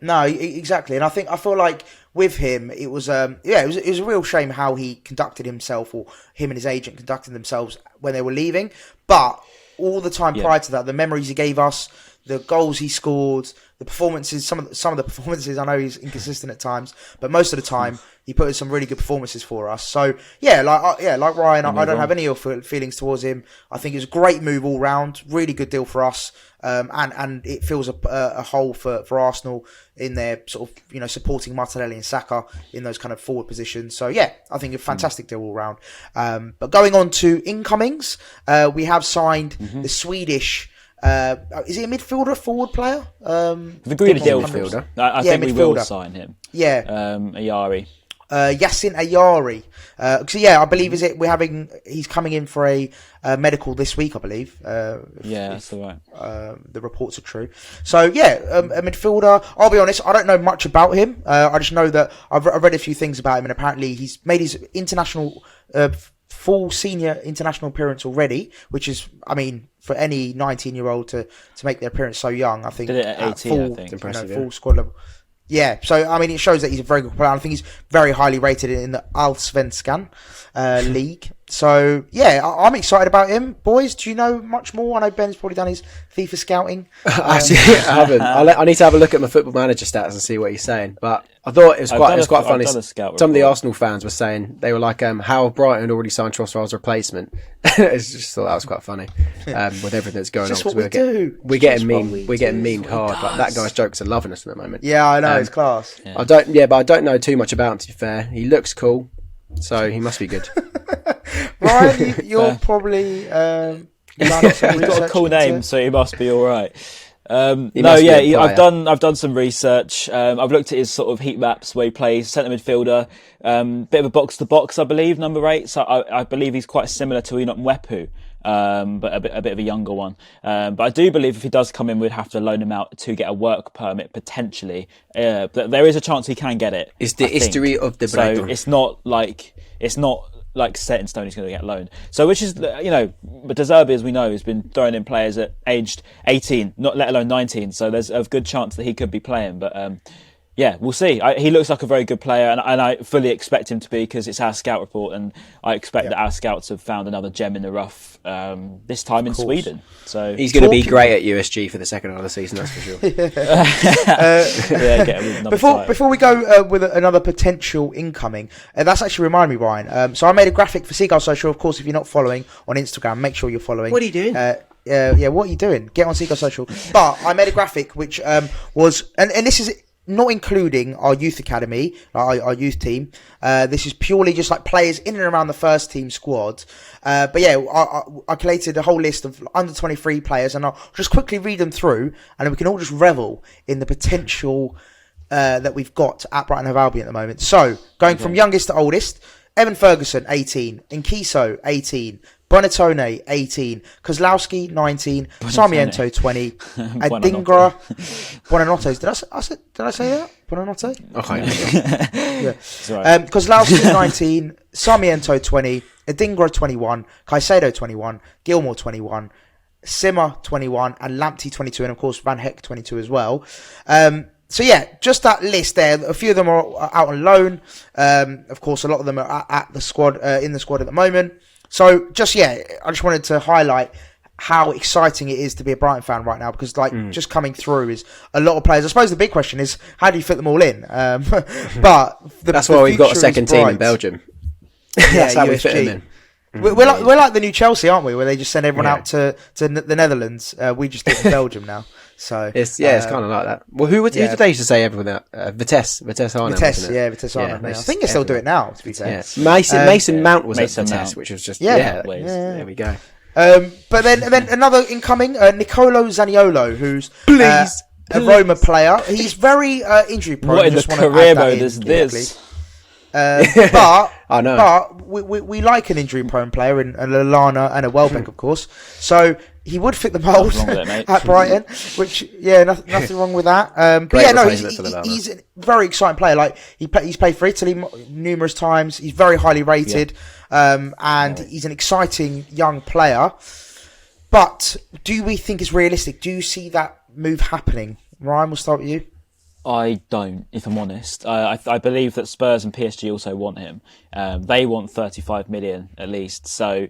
No, exactly, and I feel like with him, it was a real shame how he conducted himself, or him and his agent conducted themselves when they were leaving. But all the time prior to that, the memories he gave us, the goals he scored, the performances, some of the performances, I know he's inconsistent at times, but most of the time he put in some really good performances for us. So like Ryan, I don't have any ill feelings towards him. I think it's a great move all round, really good deal for us, and it fills a hole for Arsenal in their sort of supporting Martinelli and Saka in those kind of forward positions. So I think a fantastic deal all round. But going on to incomings, we have signed the Swedish. Is he a midfielder, forward player? The green midfielder. I think we will sign him. Yeah. Ayari. Yassin Ayari. I believe he's coming in for a medical this week, I believe. That's all right. The reports are true. So a midfielder. I'll be honest, I don't know much about him. I just know that I've read a few things about him, and apparently he's made his international full senior international appearance already, which is, I mean, for any 19-year-old to make their appearance so young, I think. Did it at 18, I think. Impressive, full squad level. Yeah, so I mean, it shows that he's a very good player. I think he's very highly rated in the Allsvenskan league. So I'm excited about him. Boys, do you know much more? I know Ben's probably done his FIFA scouting. Actually, I haven't. I need to have a look at my Football Manager stats and see what he's saying. But I thought it was quite funny. Some of the Arsenal fans were saying, they were like, "How Brighton had already signed Trossard's replacement." I just thought that was quite funny with everything that's going on. We're getting memed hard. Like, that guy's jokes are loving us at the moment. Yeah, I know, it's class. Yeah. But I don't know too much about him, to be fair. He looks cool. so he must be good. Ryan, you're probably. He's got a cool name, so he must be all right. I've done some research. I've looked at his sort of heat maps where he plays centre midfielder, bit of a box to box, I believe, number 8. So I believe he's quite similar to Enoch Mwepu, but a bit of a younger one. But I do believe if he does come in, we'd have to loan him out to get a work permit potentially. But there is a chance he can get it. It's the history of the Brighton. So it's not like set in stone he's going to get loaned. So which is, but De Zerbi, as we know, has been throwing in players at aged 18, not let alone 19. So there's a good chance that he could be playing. But we'll see. He looks like a very good player, and I fully expect him to be, because it's our scout report, and I expect that our scouts have found another gem in the rough this time in Sweden. So he's going to be great at USG for the second half of the season, that's for sure. Get him with before we go with another potential incoming, that's actually reminded me, Ryan. So I made a graphic for Seagulls Social. Of course, if you're not following on Instagram, make sure you're following. What are you doing? What are you doing? Get on Seagulls Social. But I made a graphic which was, and this is not including our youth academy, our youth team. This is purely just like players in and around the first team squad. But yeah, I collated a whole list of under 23 players, and I'll just quickly read them through, and then we can all just revel in the potential that we've got at Brighton Hove Albion at the moment. So, going from youngest to oldest: Evan Ferguson, 18. Nkiso, 18. Bonatone, 18. Kozlowski, 19. Sarmiento, 20. Adingra, Buonanotte. Did I say that? Buonanotte? Okay. Yeah. Kozlowski, 19. Sarmiento, 20. Adingra, 21. Caicedo, 21. Gilmore, 21. Simmer, 21. And Lamptey, 22. And of course, Van Hecke, 22 as well. So yeah, just that list there. A few of them are out on loan. Of course, a lot of them are at the squad, in the squad at the moment. So I just wanted to highlight how exciting it is to be a Brighton fan right now, because just coming through is a lot of players. I suppose the big question is, how do you fit them all in? But that's why we've got a second team in Belgium. That's how we fit them in. We're like the new Chelsea, aren't we? Where they just send everyone out to the Netherlands. We just do it in Belgium now. So it's kind of like that. Well, who did they used to say everyone out? Vitesse Arnhem. Vitesse Arnhem. I think they still do it now, to be fair. Yeah. Mason Mount was at Vitesse, which was just there we go. But then another incoming, Nicolo Zaniolo, who's a Roma player. He's very injury prone. What in the career mode is this? But I know. But we like an injury prone player in a Lallana and a Welbeck, of course. So he would fit the mould at Brighton, which nothing wrong with that. But he's a very exciting player. Like he's played for Italy numerous times. He's very highly rated, and he's an exciting young player. But do we think it's realistic? Do you see that move happening? Ryan, we'll start with you. I don't, if I'm honest. I believe that Spurs and PSG also want him. They want 35 million at least. So,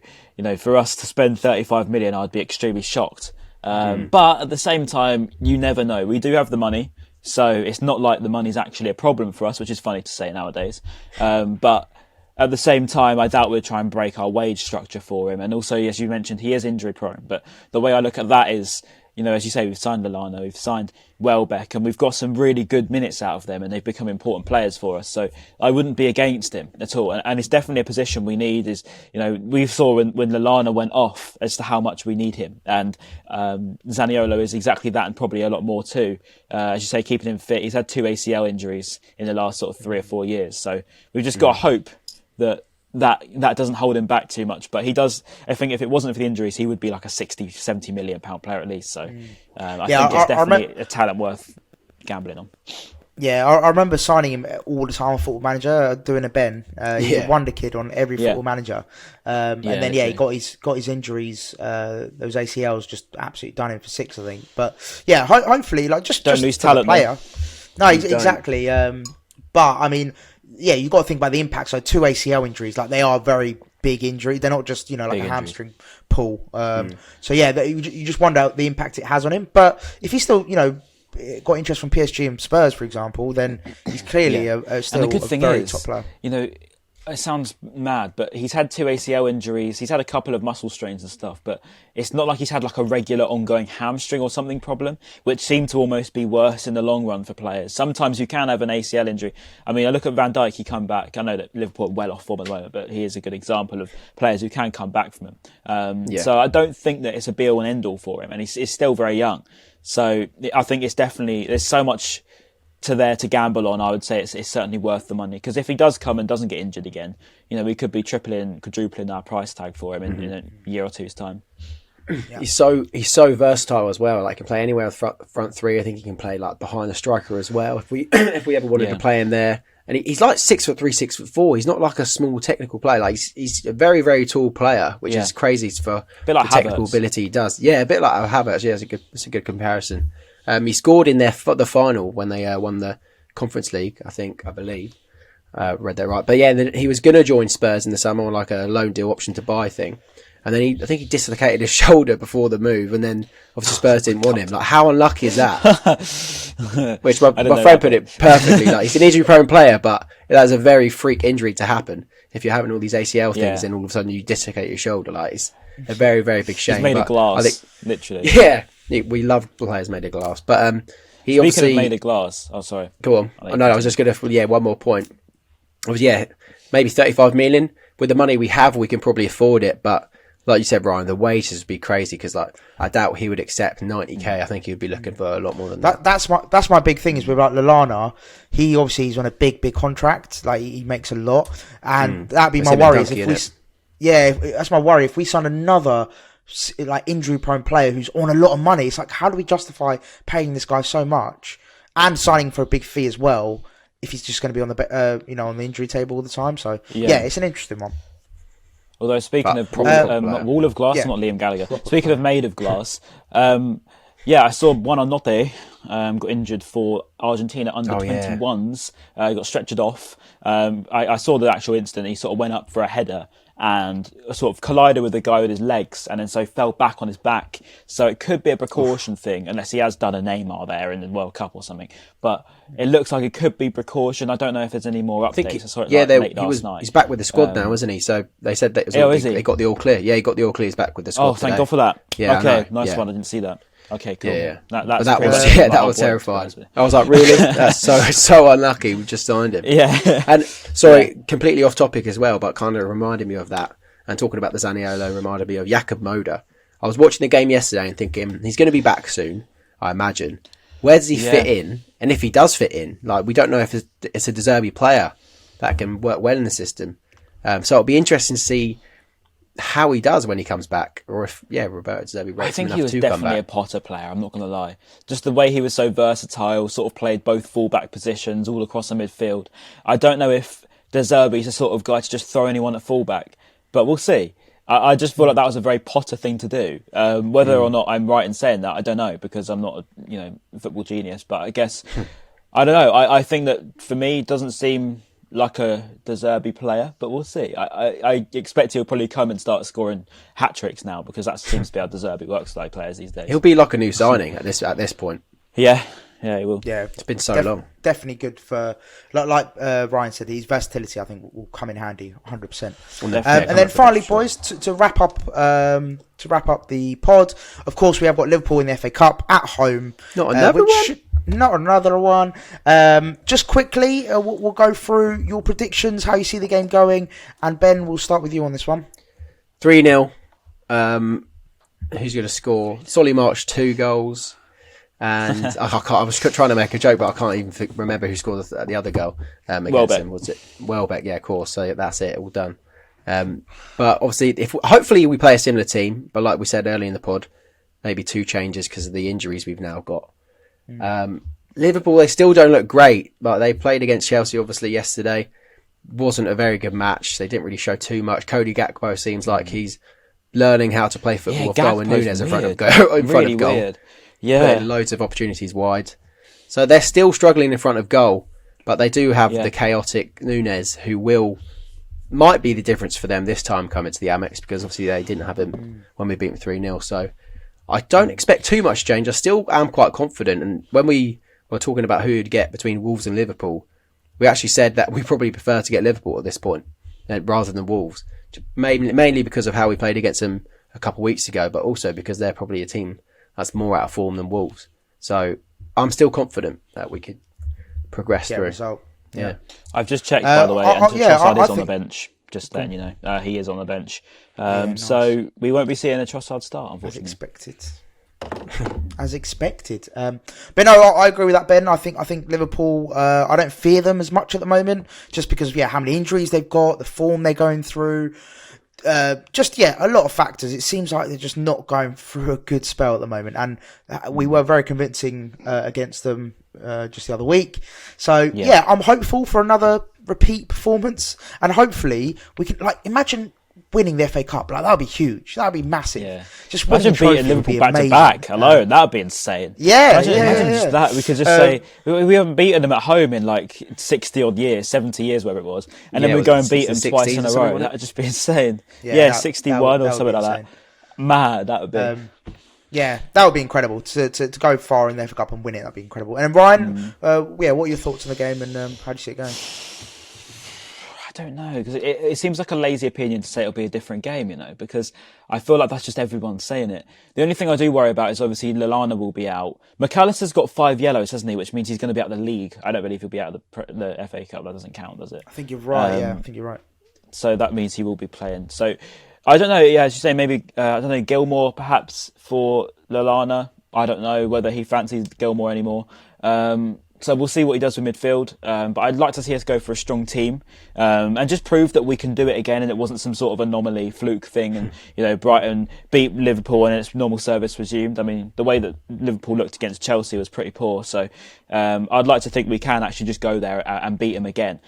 for us to spend 35 million, I'd be extremely shocked. But at the same time, you never know. We do have the money, so it's not like the money's actually a problem for us, which is funny to say nowadays. But at the same time, I doubt we'll try and break our wage structure for him. And also, as you mentioned, he is injury prone. But the way I look at that is, as you say, we've signed Lallana, we've signed Welbeck, and we've got some really good minutes out of them, and they've become important players for us. So I wouldn't be against him at all. And it's definitely a position we need. We saw when Lallana went off as to how much we need him. And Zaniolo is exactly that, and probably a lot more too. As you say, keeping him fit. He's had 2 ACL injuries in the last sort of 3 or 4 years. So we've just got to hope that doesn't hold him back too much. But he does. I think if it wasn't for the injuries, he would be like a 60, 70 million pound player at least. So I think it's definitely a talent worth gambling on. Yeah, I remember signing him all the time on Football Manager, doing a Ben. He's a wonder kid on every Football Manager. And then he got his injuries. Those ACLs just absolutely done him for 6, I think. But yeah, hopefully, just lose talent, player. No, exactly. But I mean, you've got to think about the impact. So 2 ACL injuries, they are very big injuries. They're not just like big a hamstring pull. So you just wonder the impact it has on him. But if he's still got interest from PSG and Spurs, for example, then he's clearly still and the good thing very is, top player. it sounds mad, but he's had 2 ACL injuries. He's had a couple of muscle strains and stuff, but it's not like he's had like a regular ongoing hamstring or something problem, which seemed to almost be worse in the long run for players. Sometimes you can have an ACL injury. I mean, I look at Van Dijk, he come back. I know that Liverpool are well off form at the moment, but he is a good example of players who can come back from him. So I don't think that it's a be-all and end-all for him, and he's still very young. So I think it's definitely, there's so much to gamble on. I would say it's certainly worth the money, because if he does come and doesn't get injured again, we could be quadrupling our price tag for him in a year or two's time. Yeah. He's so versatile as well. Like, he can play anywhere with front three. I think he can play like behind the striker as well. If we ever wanted to play him there, and he's like 6'3", 6'4". He's not like a small technical player. Like, he's a very, very tall player, which is crazy for a bit like the technical ability he does. Yeah, a bit like Havertz. Yeah, it's a good comparison. He scored in the final when they won the Conference League, I believe. Read that right. But yeah, then he was going to join Spurs in the summer on like a loan deal option to buy thing. And then I think he dislocated his shoulder before the move, and then obviously Spurs didn't want him. Like, how unlucky is that? Which my friend put it perfectly. Like, he's an injury-prone player, but that's a very freak injury to happen. If you're having all these ACL things, and all of a sudden you dislocate your shoulder, like, it's a very, very big shame. He's made of glass, literally. Yeah, we love players made of glass. But he Speaking obviously of made of glass. Oh, sorry. Go on. I was just going to. One more point. Maybe 35 million with the money we have, we can probably afford it, but. Like you said, Ryan, the wages would be crazy, because I doubt he would accept 90k. I think he would be looking for a lot more than that. That's my big thing is with like Lallana. He's on a big contract. Like, he makes a lot, and that'd be my worry. That's my worry. If we sign another like injury-prone player who's on a lot of money, it's like, how do we justify paying this guy so much and signing for a big fee as well if he's just going to be on the on the injury table all the time? So it's an interesting one. Although, speaking of wall of glass, not Liam Gallagher. Speaking of made of glass, I saw Buonanotte got injured for Argentina under 21s. He got stretchered off. I saw the actual incident. He sort of went up for a header and sort of collided with the guy with his legs, and then so fell back on his back. So it could be a precaution thing, unless he has done a Neymar there in the World Cup or something. But it looks like it could be precaution. I don't know if there's any more updates. I saw it late last night. He's back with the squad now, isn't he? So they said that he got the all clear. Yeah, he got the all clear. He's back with the squad. Oh, thank God for that. Yeah, okay, nice one. I didn't see that. Okay, cool. Yeah. That was terrifying. I was like, really? That's so unlucky. We just signed him. Yeah. And sorry, completely off topic as well, but kind of reminded me of that. And talking about the Zaniolo reminded me of Jakub Moder. I was watching the game yesterday and thinking, he's going to be back soon, I imagine. Where does he fit in? And if he does fit in, like, we don't know if it's a De Zerbi player that can work well in the system. So it'll be interesting to see how he does when he comes back, or if Roberto De Zerbi I think he was definitely a Potter player, I'm not going to lie. Just the way he was so versatile, sort of played both full-back positions all across the midfield. I don't know if De Zerbi's the sort of guy to just throw anyone at full-back, but we'll see. I just feel like that was a very Potter thing to do. Whether or not I'm right in saying that, I don't know, because I'm not a football genius. But I guess, I don't know. I think that for me, it doesn't seem like a De Zerbi player, but we'll see. I expect he'll probably come and start scoring hat-tricks now, because that seems to be how De Zerbi works like players these days. He'll be like a new signing at this point. Yeah, he will. Yeah, it's been so long. Definitely good for, like Ryan said, his versatility, I think, will come in handy 100%. And then finally, boys, to wrap up the pod, of course, we have got Liverpool in the FA Cup at home. Not another one. Just quickly, we'll go through your predictions, how you see the game going, and Ben, we'll start with you on this one. 3-0. Who's going to score? Solly March 2 goals. And I was trying to make a joke, but I can't even remember who scored the other goal against Welbeck. him. Was it Welbeck? Yeah, of course. So that's it, all done. But obviously, hopefully we play a similar team. But like we said earlier in the pod, maybe 2 changes because of the injuries we've now got. Liverpool, they still don't look great, but they played against Chelsea obviously yesterday. Wasn't a very good match. They didn't really show too much. Cody Gakpo seems like he's learning how to play football with Darwin Núñez in front of goal. Weird. Yeah, putting loads of opportunities wide. So they're still struggling in front of goal, but they do have the chaotic Núñez, who might be the difference for them this time coming to the Amex, because obviously they didn't have him when we beat them 3-0. So I don't expect too much change. I still am quite confident. And when we were talking about who would get between Wolves and Liverpool, we actually said that we probably prefer to get Liverpool at this point. rather than Wolves. Mainly because of how we played against them a couple of weeks ago, but also because they're probably a team that's more out of form than Wolves. So I'm still confident that we could progress through. Result. Yeah. I've just checked, by the way, and Trossard is on the bench. Just letting you know, he is on the bench. Nice. So we won't be seeing a Trossard start, unfortunately. As expected. But no, I agree with that, Ben. I think Liverpool, I don't fear them as much at the moment, just because of how many injuries they've got, the form they're going through. A lot of factors. It seems like they're just not going through a good spell at the moment, and we were very convincing against them just the other week. So I'm hopeful for another repeat performance, and hopefully we can imagine winning the FA Cup. That would be huge. That would be massive. Yeah. Just imagine beating Liverpool back to back alone. That would be insane. Imagine just that. We could just say we haven't beaten them at home in 60 odd years, 70 years, whatever it was, and then we go and beat them twice in a row. That would just be insane. 61 or something like that. Mad. That would be. That would be incredible to go far in the FA Cup and win it. That'd be incredible. And Ryan, what are your thoughts on the game, and how do you see it going? I don't know, because it seems like a lazy opinion to say it'll be a different game, because I feel like that's just everyone saying it. The only thing I do worry about is obviously Lallana will be out. McAllister's got 5 yellows, hasn't he? Which means he's going to be out of the league. I don't believe he'll be out of the FA Cup. That doesn't count, does it? I think you're right. I think you're right. So that means he will be playing. So I don't know. Yeah, as you say, maybe Gilmore perhaps for Lallana. I don't know whether he fancies Gilmore anymore. So we'll see what he does with midfield. But I'd like to see us go for a strong team and just prove that we can do it again, and it wasn't some sort of anomaly, fluke thing. And Brighton beat Liverpool and its normal service resumed. I mean, the way that Liverpool looked against Chelsea was pretty poor. So I'd like to think we can actually just go there and beat them again.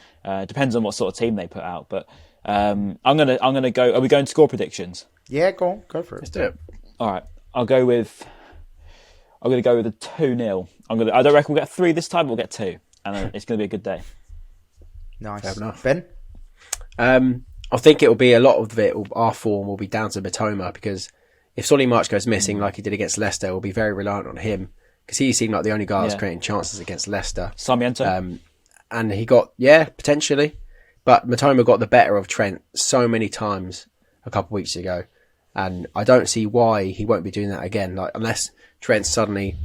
Depends on what sort of team they put out. But I'm gonna go. Are we going to score predictions? Yeah, go on, go for it. Let's do it. All right, I'm going to go with a 2-0. I don't reckon we'll get 3 this time, but we'll get 2. And it's going to be a good day. Nice. Fair enough. Ben? I think it will be a lot of it, our form will be down to Mitoma, because if Solly March goes missing like he did against Leicester, we'll be very reliant on him, because he seemed like the only guy that was creating chances against Leicester. Sarmiento? And he got, potentially. But Mitoma got the better of Trent so many times a couple of weeks ago. And I don't see why he won't be doing that again. Unless Trent suddenly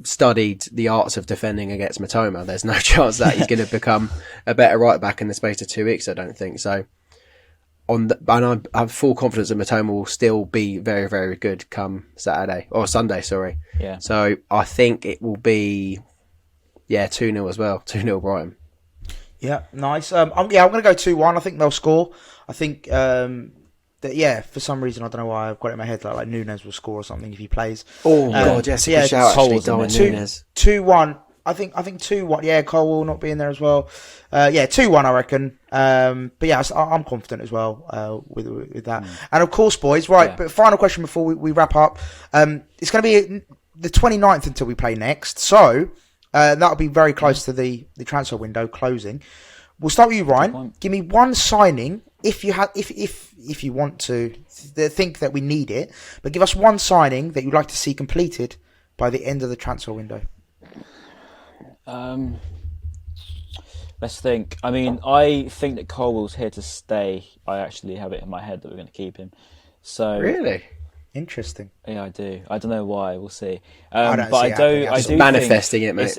studied the arts of defending against Mitoma, there's no chance that he's going to become a better right back in the space of 2 weeks, I don't think. So, and I have full confidence that Mitoma will still be very, very good come Sunday, sorry. Yeah. So I think it will be, 2-0 as well. 2-0 Brighton. Yeah, nice. I'm going to go 2-1. I think they'll score. I think for some reason, I don't know why I've got it in my head like Nunes will score or something if he plays. Oh God, yes, good shout actually, Darwin Nunes. 2-1. I think 2-1. Yeah, Cole will not be in there as well. 2-1, I reckon. But yeah, I'm confident as well with that. And of course, boys, right? Yeah. But final question before we wrap up. It's going to be the 29th until we play next, so that'll be very close to the transfer window closing. We'll start with you, Ryan. Give me one signing if you want to think that we need it, but give us one signing that you'd like to see completed by the end of the transfer window. Let's think. I mean, I think that Colwell's here to stay. I actually have it in my head that we're going to keep him. So really interesting. Yeah, I do. I don't know why. We'll see. I do manifesting it, mate.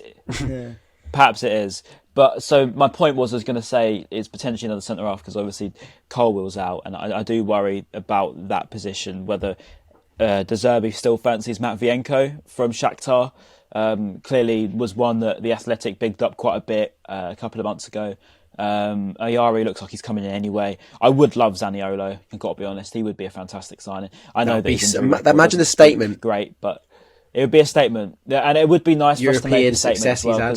Perhaps it is. But so my point was, I was going to say, it's potentially another centre half because obviously Colwell's out, and I do worry about that position. Whether De Zerbi still fancies Matvienko from Shakhtar. Clearly was one that the Athletic bigged up quite a bit a couple of months ago. Ayari looks like he's coming in anyway. I would love Zaniolo, I've got to be honest. He would be a fantastic signing. I know that imagine the statement. Great, but it would be a statement. And it would be nice for us to make a statement as well.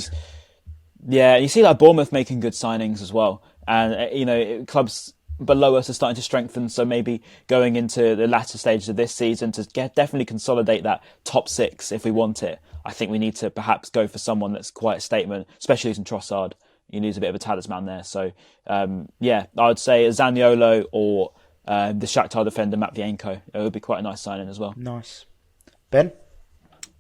Yeah, you see like Bournemouth making good signings as well. And, clubs below us are starting to strengthen, so maybe going into the latter stages of this season to definitely consolidate that top 6 if we want it. I think we need to perhaps go for someone that's quite a statement, especially using Trossard. You need a bit of a talisman there. So, I would say a Zaniolo or the Shakhtar defender Matvienko. It would be quite a nice signing as well. Nice. Ben?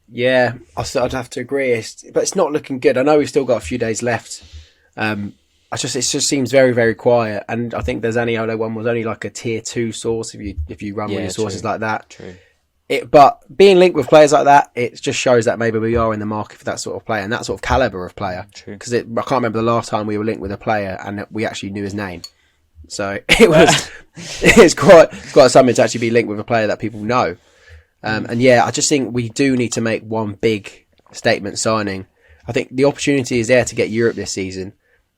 Yeah, I'd have to agree. But it's not looking good. I know we've still got a few days left. it just seems very, very quiet. And I think the Zaniolo one was only like a tier 2 source if you run with your sources like that. True. But being linked with players like that, it just shows that maybe we are in the market for that sort of player and that sort of caliber of player. Because I can't remember the last time we were linked with a player and we actually knew his name. So it's quite something to actually be linked with a player that people know. And yeah, I just think we do need to make one big statement signing. I think the opportunity is there to get Europe this season,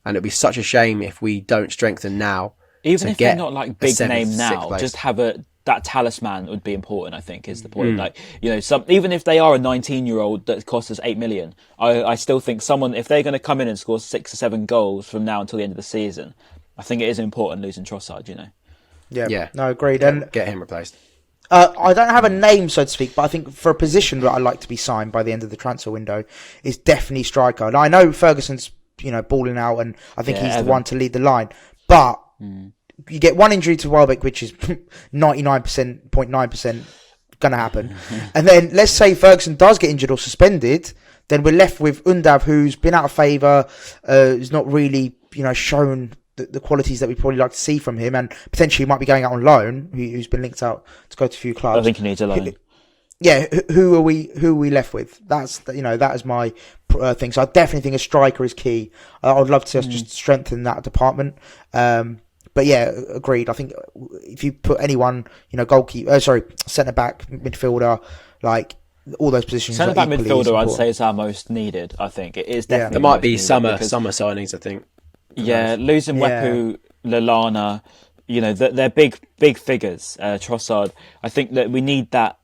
and it'd be such a shame if we don't strengthen now. Even if they're not like big name now, just have that talisman would be important. I think is the point. Like even if they are a 19-year-old that costs us 8 million, I still think someone, if they're going to come in and score 6 or 7 goals from now until the end of the season, I think it is important losing Trossard. Yeah. No, agreed. And get him replaced. I don't have a name, so to speak, but I think for a position that I'd like to be signed by the end of the transfer window is definitely striker. And I know Ferguson's, balling out, and I think he's the one to lead the line. But you get one injury to Welbeck, which is 99.9% going to happen. And then let's say Ferguson does get injured or suspended, then we're left with Undav, who's been out of favour, who's not really, shown the qualities that we probably like to see from him, and potentially might be going out on loan, who's been linked out to go to a few clubs. I think he needs a loan. Yeah, who are we left with? That is my thing. So I definitely think a striker is key. I would love to just strengthen that department. But yeah, agreed. I think if you put anyone, goalkeeper, centre back, midfielder, like all those positions. Centre back midfielder, I'd say is our most needed. I think it is definitely. There might be summer signings. I think. Yeah, losing Wepu, Lallana, they're big figures. Trossard, I think that we need that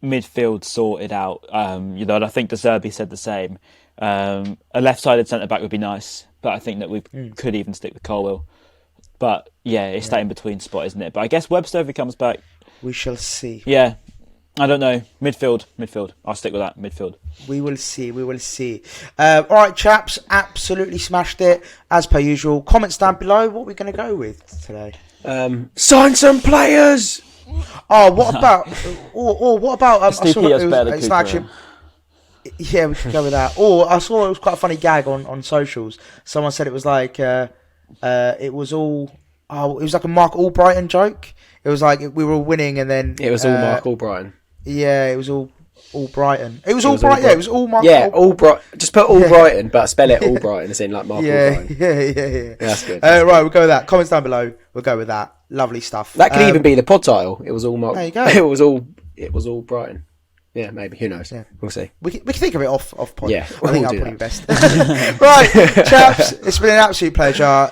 midfield sorted out. And I think De Zerbi said the same. A left-sided centre-back would be nice, but I think that we could even stick with Colwell. But yeah, it's that in-between spot, isn't it? But I guess Webster, if he comes back... We shall see. Yeah. I don't know. Midfield. I'll stick with that. Midfield. We will see. All right, chaps. Absolutely smashed it. As per usual. Comments down below. What are we going to go with today? Sign some players! Oh, what about... what about... I saw it's not actually... Yeah, we could go with that. Or I saw it was quite a funny gag on socials. Someone said it was like... it was all... Oh, it was like a Mark Albrighton joke. It was like we were all winning and then... It was all Mark Albrighton. Yeah, it was all Brighton. It was all Brighton. Yeah, it was all Mark. Yeah, just put all Brighton, but spell it all Brighton as in like Mark Albrighton. Yeah. That's good. Right, we'll go with that. Comments down below. We'll go with that. Lovely stuff. That could even be the pod title. It was all Mark. There you go. It was all Brighton. Yeah, maybe. Who knows? Yeah. We'll see. We can think of it off pod. Yeah, I think that'll probably be best. Right, chaps, it's been an absolute pleasure.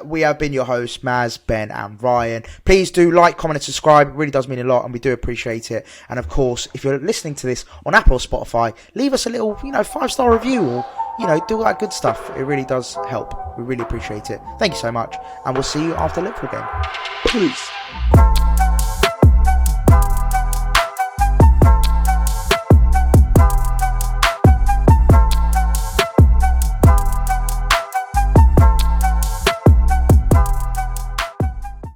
We have been your hosts, Maz, Ben, and Ryan. Please do like, comment, and subscribe. It really does mean a lot, and we do appreciate it. And of course, if you're listening to this on Apple or Spotify, leave us a little, 5-star review, or do all that good stuff. It really does help. We really appreciate it. Thank you so much, and we'll see you after the Liverpool game. Peace.